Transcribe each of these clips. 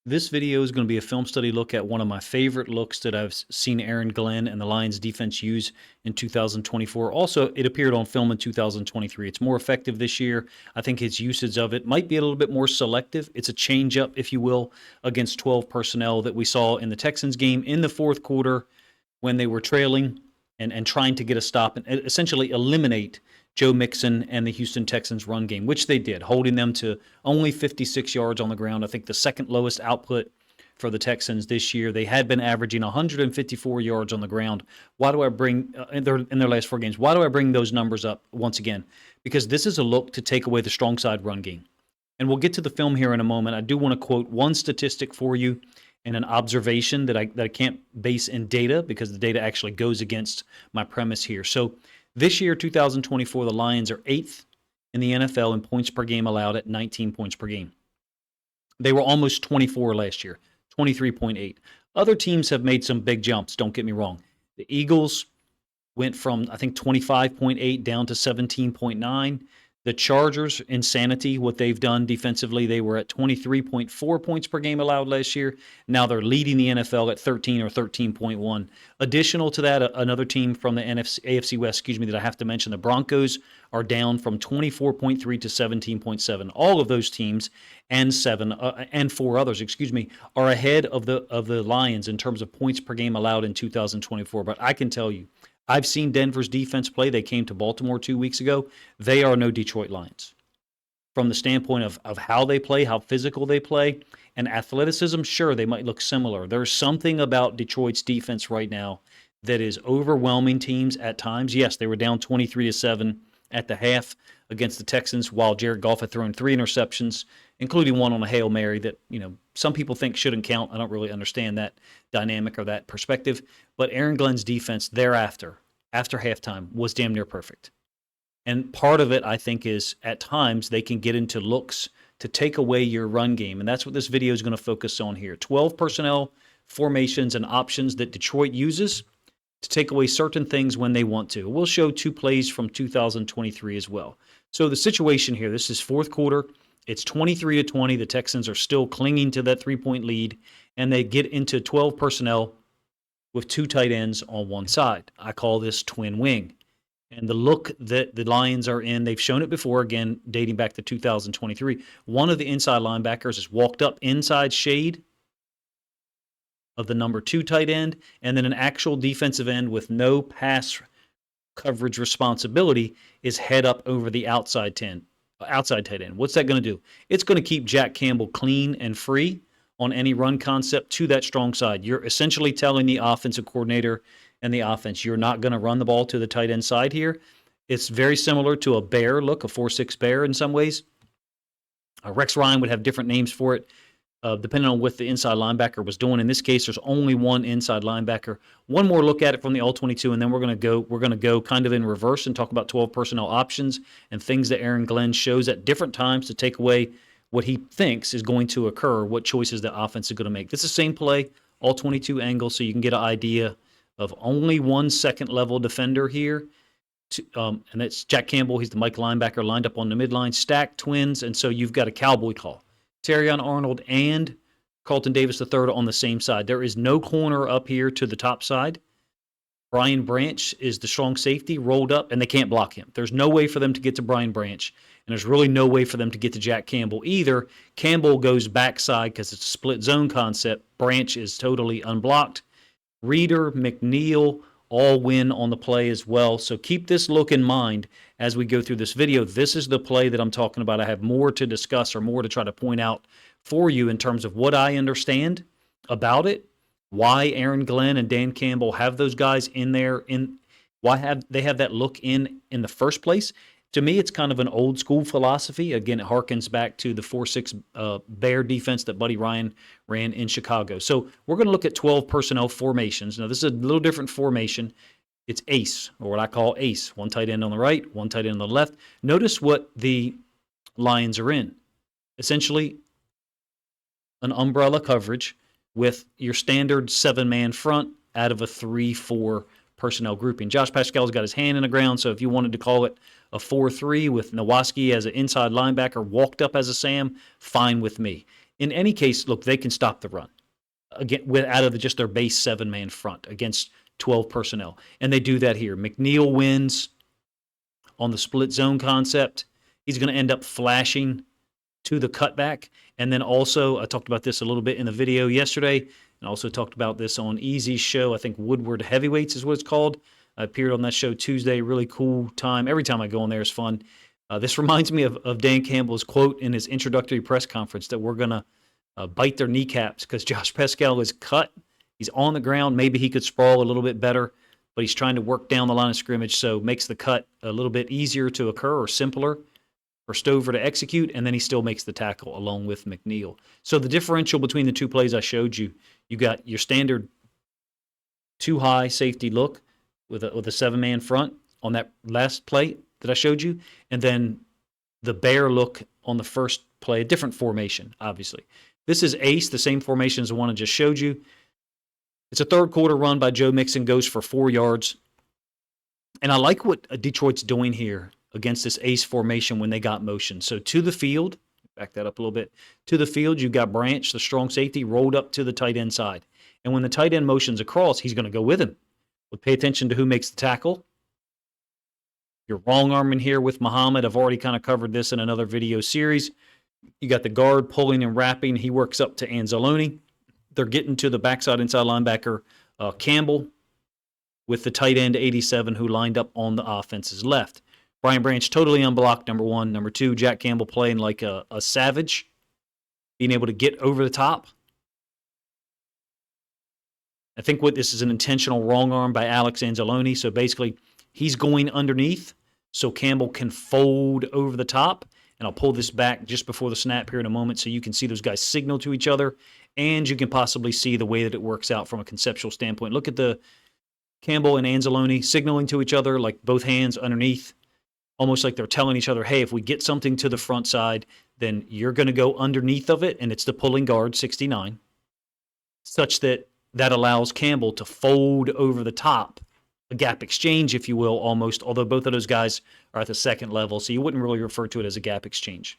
This video is going to be a film study look at one of my favorite looks that I've seen Aaron Glenn and the Lions defense use in 2024. Also, it appeared on film in 2023. It's more effective this year. I think his usage of it might be a little bit more selective. It's a change up, if you will, against 12 personnel that we saw in the Texans game in the fourth quarter when they were trailing and trying to get a stop and essentially eliminate Joe Mixon and the Houston Texans run game, which they did, holding them to only 56 yards on the ground. I think the second lowest output for the Texans this year. They had been averaging 154 yards on the ground. Why do I bring in their last four games? Why do I bring those numbers up once again? Because this is a look to take away the strong side run game. And we'll get to the film here in a moment. I do want to quote one statistic for you and an observation that I can't base in data because the data actually goes against my premise here. So this year, 2024, the Lions are 8th in the NFL in points per game allowed at 19 points per game. They were almost 24 last year, 23.8. Other teams have made some big jumps, don't get me wrong. The Eagles went from, I think, 25.8 down to 17.9. The Chargers, insanity, what they've done defensively. They were at 23.4 points per game allowed last year. Now they're leading the NFL at 13 or 13.1. Additional to that, another team from the AFC West, that I have to mention, the Broncos are down from 24.3 to 17.7. All of those teams and four others, are ahead of the Lions in terms of points per game allowed in 2024. But I can tell you, I've seen Denver's defense play. They came to Baltimore 2 weeks ago. They are no Detroit Lions. From the standpoint of how they play, how physical they play, and athleticism, sure, they might look similar. There's something about Detroit's defense right now that is overwhelming teams at times. Yes, they were down 23-7 at the half against the Texans while Jared Goff had thrown 3 interceptions, including one on a Hail Mary that, some people think shouldn't count. I don't really understand that dynamic or that perspective. But Aaron Glenn's defense thereafter, after halftime, was damn near perfect. And part of it, I think, is at times they can get into looks to take away your run game. And that's what this video is going to focus on here. 12 personnel formations and options that Detroit uses to take away certain things when they want to. We'll show 2 plays from 2023 as well. So the situation here, this is fourth quarter. It's 23-20. The Texans are still clinging to that 3-point lead, and they get into 12 personnel with 2 tight ends on one side. I call this twin wing. And the look that the Lions are in, they've shown it before, again, dating back to 2023. One of the inside linebackers is walked up inside shade of the number 2 tight end, and then an actual defensive end with no pass coverage responsibility is head up over the outside tight end. What's that going to do? It's going to keep Jack Campbell clean and free on any run concept to that strong side. You're essentially telling the offensive coordinator and the offense, you're not going to run the ball to the tight end side here. It's very similar to a bear look, a 4-6 bear in some ways. Rex Ryan would have different names for it, depending on what the inside linebacker was doing. In this case, there's only one inside linebacker. One more look at it from the All-22, and then we're going to go kind of in reverse and talk about 12 personnel options and things that Aaron Glenn shows at different times to take away what he thinks is going to occur, what choices the offense is going to make. This is the same play, all 22 angles, so you can get an idea of only one second-level defender here. And that's Jack Campbell. He's the Mike linebacker lined up on the midline, stacked twins, and so you've got a cowboy call. Terrion Arnold and Carlton Davis III on the same side. There is no corner up here to the top side. Brian Branch is the strong safety rolled up, and they can't block him. There's no way for them to get to Brian Branch, and there's really no way for them to get to Jack Campbell either. Campbell goes backside because it's a split zone concept. Branch is totally unblocked. Reeder, McNeil all win on the play as well. So keep this look in mind as we go through this video. This is the play that I'm talking about. I have more to discuss or more to try to point out for you in terms of what I understand about it, why Aaron Glenn and Dan Campbell have those guys in there, why they have that look in the first place. To me, it's kind of an old school philosophy. Again, it harkens back to the 4-6 Bear defense that Buddy Ryan ran in Chicago. So we're going to look at 12 personnel formations. Now, this is a little different formation. It's ace, or what I call ace. One tight end on the right, one tight end on the left. Notice what the Lions are in. Essentially, an umbrella coverage with your standard 7-man front out of a 3-4 personnel grouping. Josh Paschal's got his hand in the ground, so if you wanted to call it a 4-3 with Nowaski as an inside linebacker walked up as a Sam, fine with me. In any case, look, they can stop the run again out of just their base 7-man front against 12 personnel. And they do that here. McNeil wins on the split zone concept. He's going to end up flashing to the cutback. And then also, I talked about this a little bit in the video yesterday, and also talked about this on Easy's show. I think Woodward Heavyweights is what it's called. I appeared on that show Tuesday. Really cool time. Every time I go on there is fun. This reminds me of Dan Campbell's quote in his introductory press conference that we're going to bite their kneecaps because Josh Paschal is cut. He's on the ground. Maybe he could sprawl a little bit better, but he's trying to work down the line of scrimmage, so makes the cut a little bit easier to occur or simpler for Stover to execute, and then he still makes the tackle along with McNeil. So the differential between the two plays I showed you, you got your standard too high safety look with a 7-man front on that last play that I showed you, and then the bear look on the first play, a different formation, obviously. This is ace, the same formation as the one I just showed you. It's a third quarter run by Joe Mixon, goes for 4 yards. And I like what Detroit's doing here against this ace formation when they got motion. So to the field, back that up a little bit. To the field, you've got Branch, the strong safety, rolled up to the tight end side. And when the tight end motions across, he's going to go with him. But pay attention to who makes the tackle. You're wrong arming here with Muhammad. I've already kind of covered this in another video series. You got the guard pulling and wrapping. He works up to Anzalone. They're getting to the backside inside linebacker Campbell with the tight end 87 who lined up on the offense's left. Brian Branch totally unblocked, number one. Number two, Jack Campbell playing like a savage, being able to get over the top. I think what this is an intentional wrong arm by Alex Anzalone. So basically, he's going underneath so Campbell can fold over the top. And I'll pull this back just before the snap here in a moment so you can see those guys signal to each other. And you can possibly see the way that it works out from a conceptual standpoint. Look at the Campbell and Anzalone signaling to each other, like both hands underneath, almost like they're telling each other, hey, if we get something to the front side, then you're going to go underneath of it, and it's the pulling guard, 69, such that allows Campbell to fold over the top, a gap exchange, if you will, almost, although both of those guys are at the second level, so you wouldn't really refer to it as a gap exchange.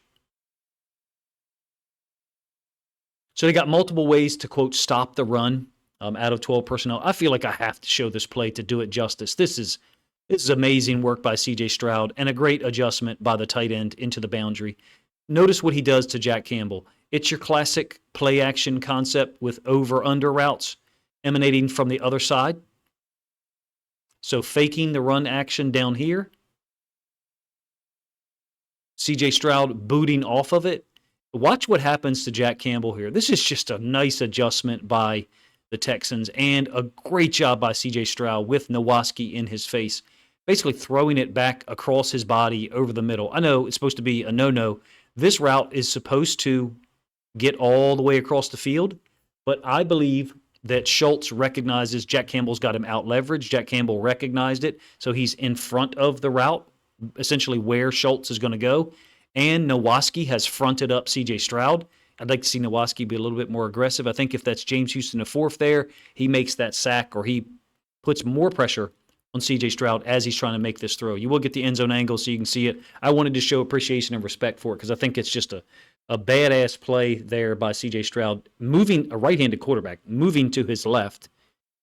So they got multiple ways to, quote, stop the run out of 12 personnel. I feel like I have to show this play to do it justice. This is amazing work by C.J. Stroud and a great adjustment by the tight end into the boundary. Notice what he does to Jack Campbell. It's your classic play action concept with over-under routes emanating from the other side. So faking the run action down here. C.J. Stroud booting off of it. Watch what happens to Jack Campbell here. This is just a nice adjustment by the Texans and a great job by C.J. Stroud with Nowatzki in his face, basically throwing it back across his body over the middle. I know it's supposed to be a no-no. This route is supposed to get all the way across the field, but I believe that Schultz recognizes Jack Campbell's got him out-leveraged. Jack Campbell recognized it, so he's in front of the route, essentially where Schultz is going to go. And Nowatzki has fronted up C.J. Stroud. I'd like to see Nowatzki be a little bit more aggressive. I think if that's James Houston IV there, he makes that sack or he puts more pressure on C.J. Stroud as he's trying to make this throw. You will get the end zone angle so you can see it. I wanted to show appreciation and respect for it because I think it's just a badass play there by C.J. Stroud, moving a right-handed quarterback, moving to his left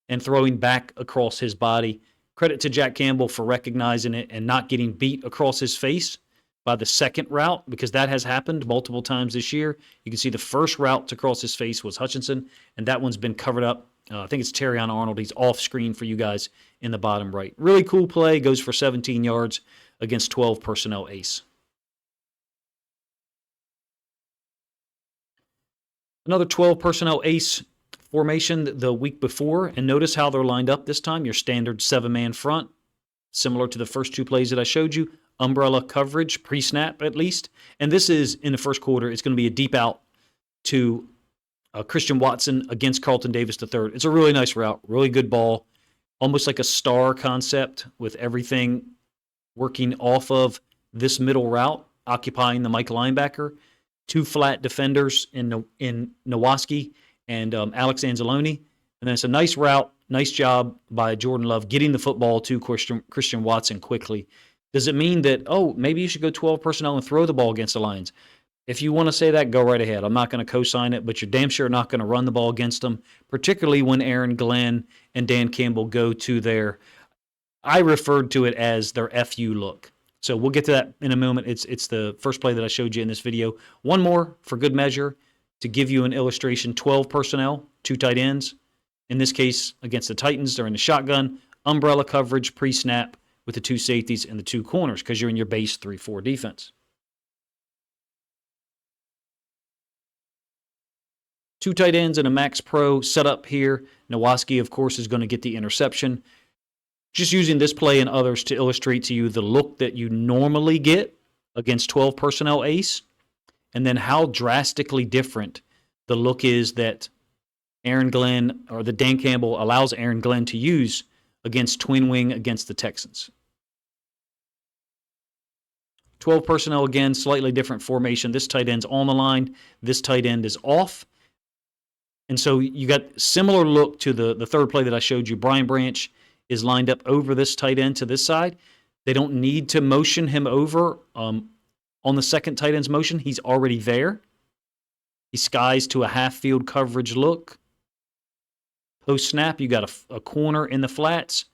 and throwing back across his body. Credit to Jack Campbell for recognizing it and not getting beat across his face by the second route, because that has happened multiple times this year. You can see the first route to cross his face was Hutchinson, and that one's been covered up. I think it's Terrion Arnold. He's off screen for you guys in the bottom right. Really cool play. Goes for 17 yards against 12 personnel ace. Another 12 personnel ace formation the week before, and notice how they're lined up this time. Your standard 7-man front, similar to the first two plays that I showed you. Umbrella coverage, pre-snap at least. And this is, in the first quarter, it's going to be a deep out to Christian Watson against Carlton Davis III. It's a really nice route, really good ball, almost like a star concept with everything working off of this middle route, occupying the Mike linebacker. Two flat defenders in Nowatzki and Alex Anzalone. And then it's a nice route, nice job by Jordan Love getting the football to Christian Watson quickly. Does it mean that, maybe you should go 12 personnel and throw the ball against the Lions? If you want to say that, go right ahead. I'm not going to co-sign it, but you're damn sure not going to run the ball against them, particularly when Aaron Glenn and Dan Campbell go to their, I referred to it as their FU look. So we'll get to that in a moment. It's the first play that I showed you in this video. One more for good measure to give you an illustration. 12 personnel, 2 tight ends. In this case, against the Titans, they're in the shotgun, umbrella coverage, pre-snap with the 2 safeties and the 2 corners because you're in your base 3-4 defense. 2 tight ends and a Max Pro setup here. Nowatzki, of course, is going to get the interception. Just using this play and others to illustrate to you the look that you normally get against 12 personnel ace, and then how drastically different the look is that Aaron Glenn, or the Dan Campbell allows Aaron Glenn to use against twin wing against the Texans. 12 personnel again, slightly different formation. This tight end's on the line. This tight end is off. And so you got similar look to the third play that I showed you. Brian Branch is lined up over this tight end to this side. They don't need to motion him over on the second tight end's motion. He's already there. He skies to a half-field coverage look. Post-snap, you got a corner in the flats.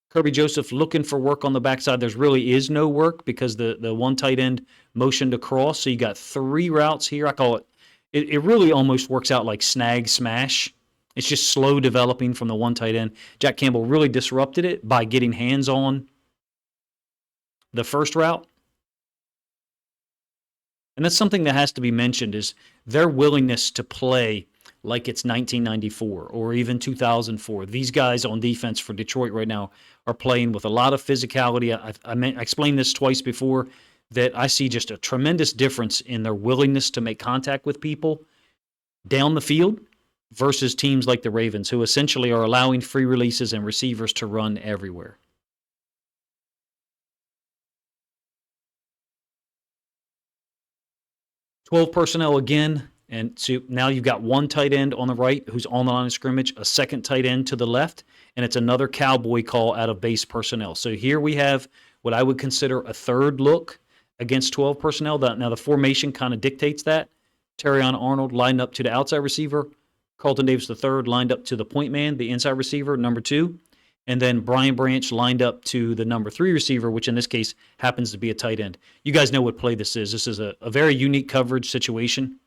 Kirby Joseph looking for work on the backside. There really is no work because the one tight end motioned across. So you got 3 routes here. I call it really almost works out like snag smash. It's just slow developing from the one tight end. Jack Campbell really disrupted it by getting hands on the first route. And that's something that has to be mentioned is their willingness to play like it's 1994 or even 2004. These guys on defense for Detroit right now are playing with a lot of physicality. I explained this twice before, that I see just a tremendous difference in their willingness to make contact with people down the field versus teams like the Ravens, who essentially are allowing free releases and receivers to run everywhere. "12 personnel again, and so now you've got one tight end on the right who's on the line of scrimmage, a second tight end to the left, and it's another cowboy call out of base personnel. So here we have what I would consider a third look against 12 personnel. Now the formation kind of dictates that. Terrion Arnold lined up to the outside receiver. Carlton Davis III lined up to the point man, the inside receiver, number 2. And then Brian Branch lined up to the number 3 receiver, which in this case happens to be a tight end. You guys know what play this is. This is a very unique coverage situation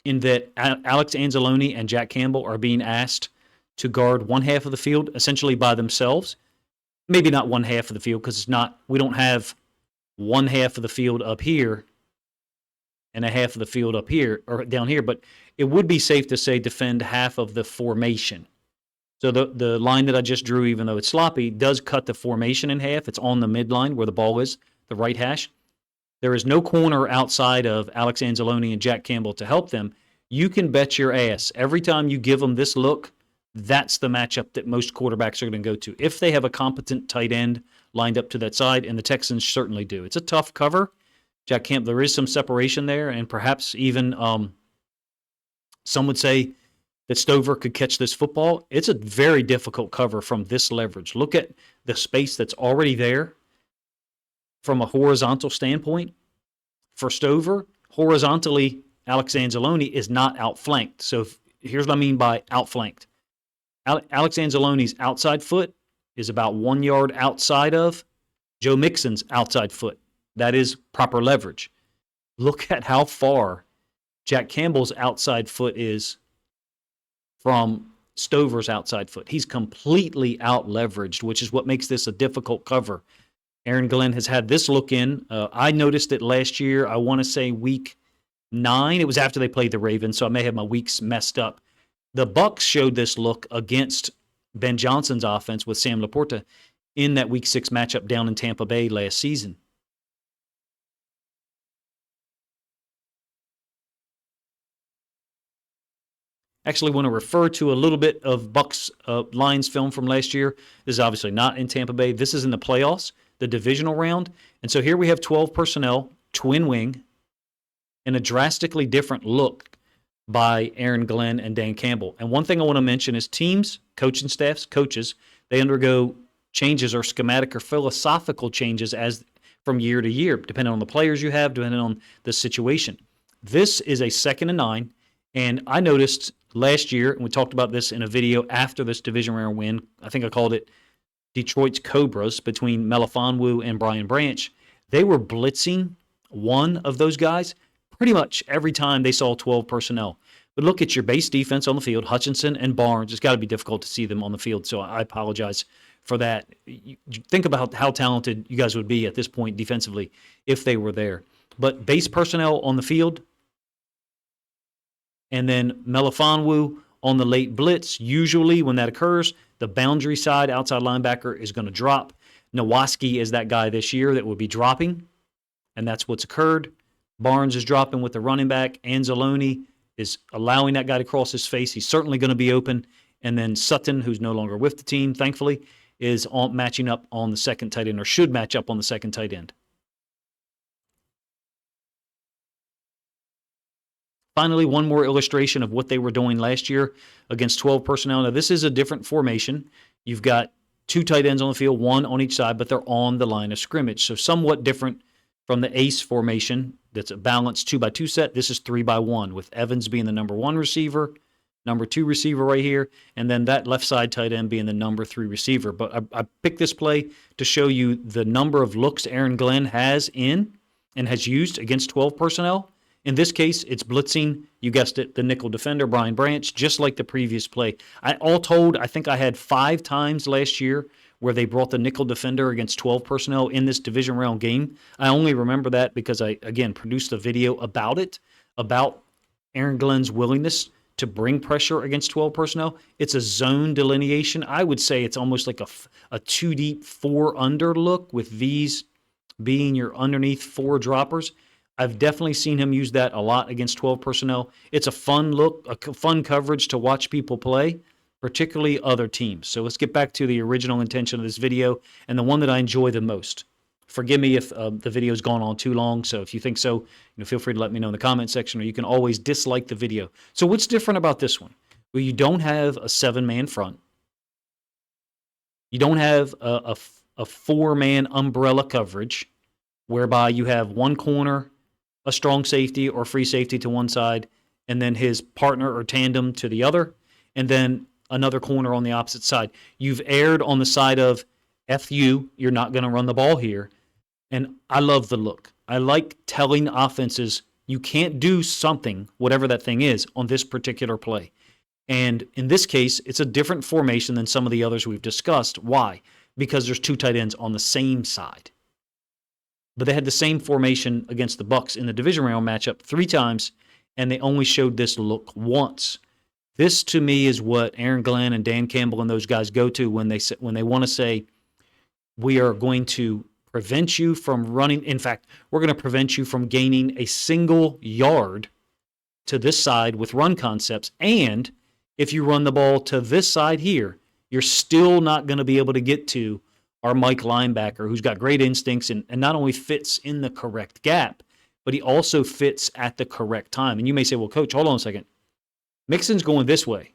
in that Alex Anzalone and Jack Campbell are being asked to guard one half of the field essentially by themselves. Maybe not one half of the field because we don't have one half of the field up here and a half of the field up here or down here, but it would be safe to say defend half of the formation. So the line that I just drew, even though it's sloppy, does cut the formation in half. It's on the midline where the ball is, the right hash. There is no corner outside of Alex Anzalone and Jack Campbell to help them. You can bet your ass every time you give them this look, that's the matchup that most quarterbacks are going to go to. If they have a competent tight end lined up to that side, and the Texans certainly do. It's a tough cover. Jack Campbell, there is some separation there, and perhaps even some would say that Stover could catch this football. It's a very difficult cover from this leverage. Look at the space that's already there from a horizontal standpoint. For Stover, horizontally, Alex Anzalone is not outflanked. So here's what I mean by outflanked. Alex Anzalone's outside foot is about 1 yard outside of Joe Mixon's outside foot. That is proper leverage. Look at how far Jack Campbell's outside foot is from Stover's outside foot. He's completely out-leveraged, which is what makes this a difficult cover. Aaron Glenn has had this look in. I noticed it last year, I want to say week 9. It was after they played the Ravens, so I may have my weeks messed up. The Bucs showed this look against Ben Johnson's offense with Sam Laporta in that week 6 matchup down in Tampa Bay last season. Actually want to refer to a little bit of Bucs Lions film from last year. This is obviously not in Tampa Bay. This is in the playoffs, the divisional round. And so here we have 12 personnel, twin wing, and a drastically different look by Aaron Glenn and Dan Campbell. And one thing I want to mention is teams, coaching staffs, coaches, they undergo changes or schematic or philosophical changes as from year to year, depending on the players you have, depending on the situation. This is a 2nd and 9, and I noticed last year, and we talked about this in a video after this division round win. I think I called it Detroit's Cobras between Melifonwu and Brian Branch. They were blitzing one of those guys pretty much every time they saw 12 personnel. But look at your base defense on the field, Hutchinson and Barnes. It's got to be difficult to see them on the field, so I apologize for that. Think about how talented you guys would be at this point defensively if they were there. But base personnel on the field, and then Melifonwu on the late blitz. Usually when that occurs, the boundary side outside linebacker is going to drop. Nowaski is that guy this year that would be dropping, and that's what's occurred. Barnes is dropping with the running back. Anzalone is allowing that guy to cross his face. He's certainly going to be open. And then Sutton, who's no longer with the team, thankfully, is matching up on the second tight end, or should match up on the second tight end. Finally, one more illustration of what they were doing last year against 12 personnel. Now, this is a different formation. You've got 2 tight ends on the field, 1 on each side, but they're on the line of scrimmage. So somewhat different from the ace formation that's a balanced 2-by-2 set. This is 3-by-1, with Evans being the number 1 receiver, number 2 receiver right here, and then that left side tight end being the number 3 receiver. But I picked this play to show you the number of looks Aaron Glenn has in and has used against 12 personnel. In this case, it's blitzing, you guessed it, the nickel defender, Brian Branch, just like the previous play. All told, I think I had 5 times last year where they brought the nickel defender against 12 personnel in this division round game. I only remember that because I, again, produced a video about it, about Aaron Glenn's willingness to bring pressure against 12 personnel. It's a zone delineation. I would say it's almost like a 2 deep, 4 under look, with these being your underneath 4 droppers. I've definitely seen him use that a lot against 12 personnel. It's a fun look, a fun coverage to watch people play, particularly other teams. So let's get back to the original intention of this video and the one that I enjoy the most. Forgive me if the video's gone on too long, so if you think so, feel free to let me know in the comment section, or you can always dislike the video. So what's different about this one? Well, you don't have a 7-man front. You don't have a 4-man umbrella coverage, whereby you have one corner, a strong safety or free safety to one side, and then his partner or tandem to the other, and then another corner on the opposite side. You've erred on the side of F you, you're not going to run the ball here. And I love the look. I like telling offenses you can't do something, whatever that thing is, on this particular play. And in this case, it's a different formation than some of the others we've discussed. Why? Because there's 2 tight ends on the same side. But they had the same formation against the Bucs in the division round matchup 3 times, and they only showed this look once. This, to me, is what Aaron Glenn and Dan Campbell and those guys go to when they want to say, we are going to prevent you from running. In fact, we're going to prevent you from gaining a single yard to this side with run concepts. And if you run the ball to this side here, you're still not going to be able to get to our Mike linebacker, who's got great instincts and not only fits in the correct gap, but he also fits at the correct time. And you may say, well, Coach, hold on a second. Mixon's going this way.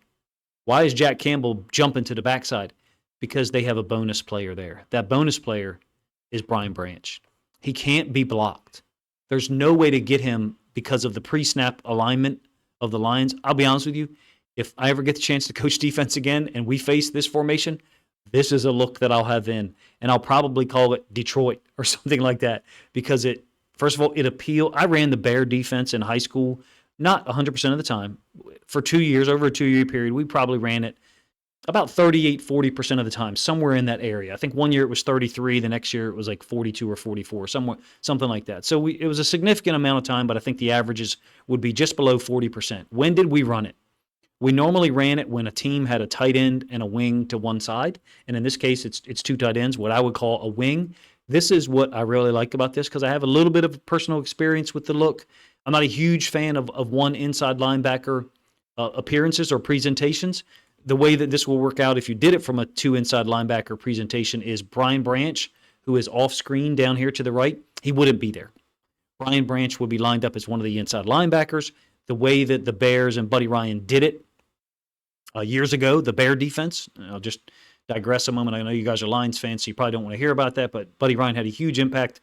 Why is Jack Campbell jumping to the backside? Because they have a bonus player there. That bonus player is Brian Branch. He can't be blocked. There's no way to get him because of the pre-snap alignment of the lines. I'll be honest with you, if I ever get the chance to coach defense again and we face this formation, this is a look that I'll have in, and I'll probably call it Detroit or something like that, because it, first of all, it appealed. I ran the Bear defense in high school, not 100% of the time. For 2 years, over a 2-year period, we probably ran it about 38, 40% of the time, somewhere in that area. I think one year it was 33, the next year it was like 42 or 44, something like that. So it was a significant amount of time, but I think the averages would be just below 40%. When did we run it? We normally ran it when a team had a tight end and a wing to one side, and in this case, it's 2 tight ends, what I would call a wing. This is what I really like about this, because I have a little bit of personal experience with the look. I'm not a huge fan of one inside linebacker appearances or presentations. The way that this will work out if you did it from a 2 inside linebacker presentation is Brian Branch, who is off screen down here to the right, he wouldn't be there. Brian Branch would be lined up as one of the inside linebackers. The way that the Bears and Buddy Ryan did it years ago, the Bear defense, I'll just digress a moment. I know you guys are Lions fans, so you probably don't want to hear about that, but Buddy Ryan had a huge impact.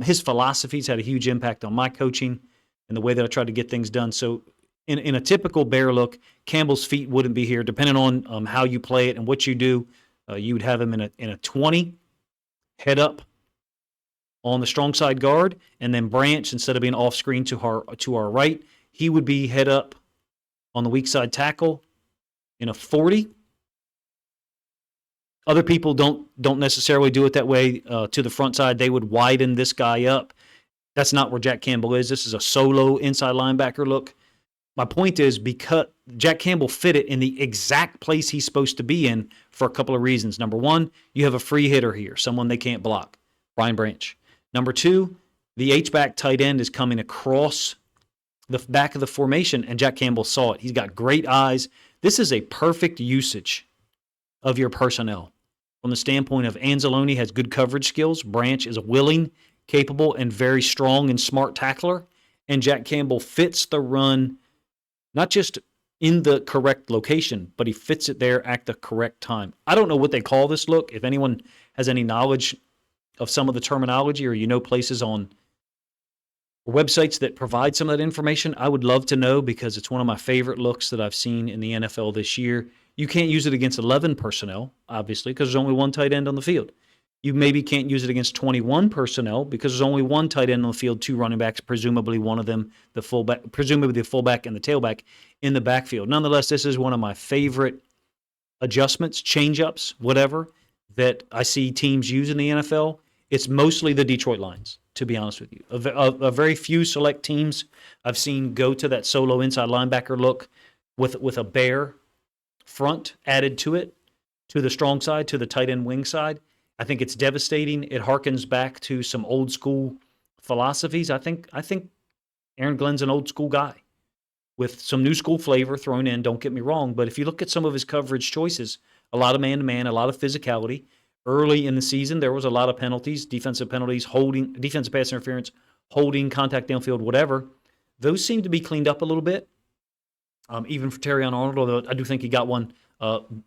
His philosophies had a huge impact on my coaching. and the way that I tried to get things done. So in a typical bear look, Campbell's feet wouldn't be here. Depending on how you play it and what you do, you would have him in a 20, head up on the strong side guard, and then Branch, instead of being off screen to our right, he would be head up on the weak side tackle in a 40. Other people don't necessarily do it that way to the front side. They would widen this guy up. That's not where Jack Campbell is. This is a solo inside linebacker look. My point is, because Jack Campbell fit it in the exact place he's supposed to be in for a couple of reasons. Number one, you have a free hitter here, someone they can't block, Brian Branch. Number two, the H-back tight end is coming across the back of the formation, and Jack Campbell saw it. He's got great eyes. This is a perfect usage of your personnel. From the standpoint of Anzalone has good coverage skills, Branch is a willing, capable, and very strong and smart tackler, and Jack Campbell fits the run not just in the correct location, but he fits it there at the correct time. I don't know what they call this look. If anyone has any knowledge of some of the terminology, or places on websites that provide some of that information, I would love to know, because it's one of my favorite looks that I've seen in the NFL this year. You can't use it against 11 personnel, obviously, because there's only one tight end on the field. You maybe can't use it against 21 personnel because there's only one tight end on the field, two running backs, presumably one of them, presumably the fullback and the tailback in the backfield. Nonetheless, this is one of my favorite adjustments, change-ups, whatever, that I see teams use in the NFL. It's mostly the Detroit Lions, to be honest with you. A very few select teams I've seen go to that solo inside linebacker look with a bear front added to it, to the strong side, to the tight end wing side. I think it's devastating. It harkens back to some old school philosophies. I think Aaron Glenn's an old school guy with some new school flavor thrown in, don't get me wrong, but if you look at some of his coverage choices, a lot of man-to-man, a lot of physicality. Early in the season, there was a lot of penalties, defensive penalties, holding, defensive pass interference, holding, contact downfield, whatever. Those seem to be cleaned up a little bit, even for Terrion Arnold, although I do think he got one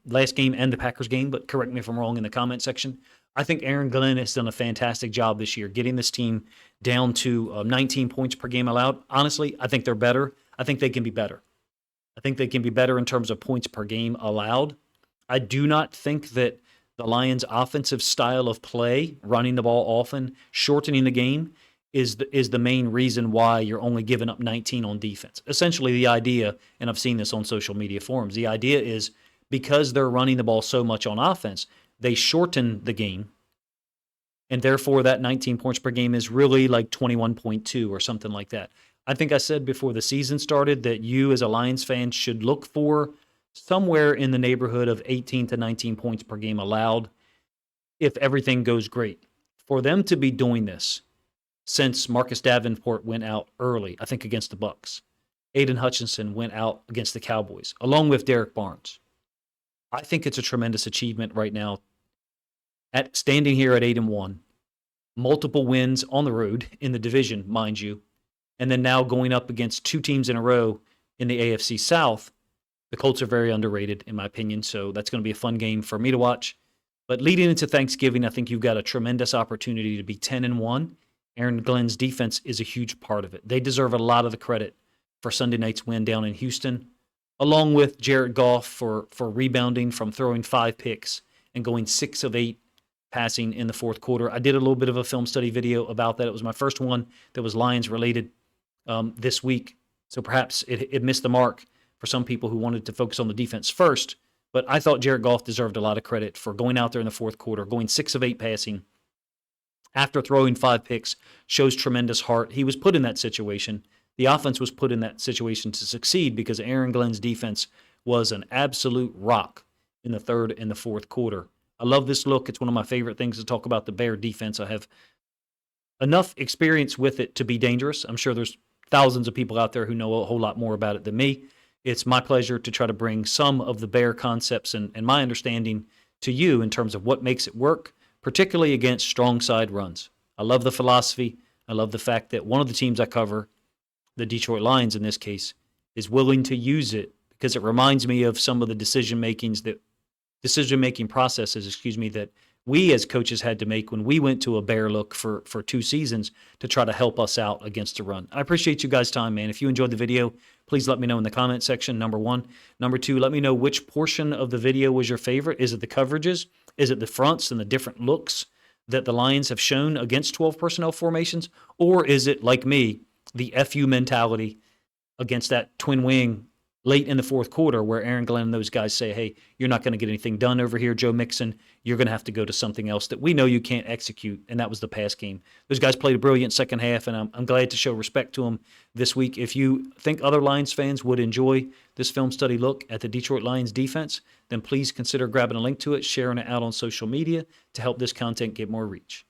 last game and the Packers game, but correct me if I'm wrong in the comment section. I think Aaron Glenn has done a fantastic job this year, getting this team down to 19 points per game allowed. Honestly, I think they're better. I think they can be better. I think they can be better in terms of points per game allowed. I do not think that the Lions' offensive style of play, running the ball often, shortening the game, is the main reason why you're only giving up 19 on defense. Essentially, the idea, and I've seen this on social media forums, the idea is because they're running the ball so much on offense, they shorten the game, and therefore that 19 points per game is really like 21.2 or something like that. I think I said before the season started that you as a Lions fan should look for somewhere in the neighborhood of 18 to 19 points per game allowed if everything goes great. For them to be doing this since Marcus Davenport went out early, I think against the Bucs, Aiden Hutchinson went out against the Cowboys, along with Derek Barnes. I think it's a tremendous achievement right now at standing here at 8-1, multiple wins on the road in the division, mind you, and then now going up against two teams in a row in the AFC South. The Colts are very underrated, in my opinion, so that's going to be a fun game for me to watch. But leading into Thanksgiving, I think you've got a tremendous opportunity to be 10-1. Aaron Glenn's defense is a huge part of it. They deserve a lot of the credit for Sunday night's win down in Houston, along with Jared Goff for rebounding from throwing 5 picks and going 6 of 8 passing in the fourth quarter. I did a little bit of a film study video about that. It was my first one that was Lions related this week, so perhaps it missed the mark for some people who wanted to focus on the defense first, but I thought Jared Goff deserved a lot of credit for going out there in the fourth quarter, going 6 of 8 passing after throwing 5 picks, shows tremendous heart. He was put in that situation. The offense was put in that situation to succeed because Aaron Glenn's defense was an absolute rock in the third and the fourth quarter. I love this look. It's one of my favorite things to talk about the Bear defense. I have enough experience with it to be dangerous. I'm sure there's thousands of people out there who know a whole lot more about it than me. It's my pleasure to try to bring some of the Bear concepts and my understanding to you in terms of what makes it work, particularly against strong side runs. I love the philosophy. I love the fact that one of the teams I cover, the Detroit Lions in this case, is willing to use it because it reminds me of some of the decision-making processes, that we as coaches had to make when we went to a bear look for 2 seasons to try to help us out against the run. I appreciate you guys' time, man. If you enjoyed the video, please let me know in the comment section, number one. Number two, let me know which portion of the video was your favorite. Is it the coverages? Is it the fronts and the different looks that the Lions have shown against 12 personnel formations? Or is it, like me, the FU mentality against that twin wing late in the fourth quarter where Aaron Glenn and those guys say, hey, you're not going to get anything done over here, Joe Mixon. You're going to have to go to something else that we know you can't execute, and that was the pass game. Those guys played a brilliant second half, and I'm glad to show respect to them this week. If you think other Lions fans would enjoy this film study look at the Detroit Lions defense, then please consider grabbing a link to it, sharing it out on social media to help this content get more reach.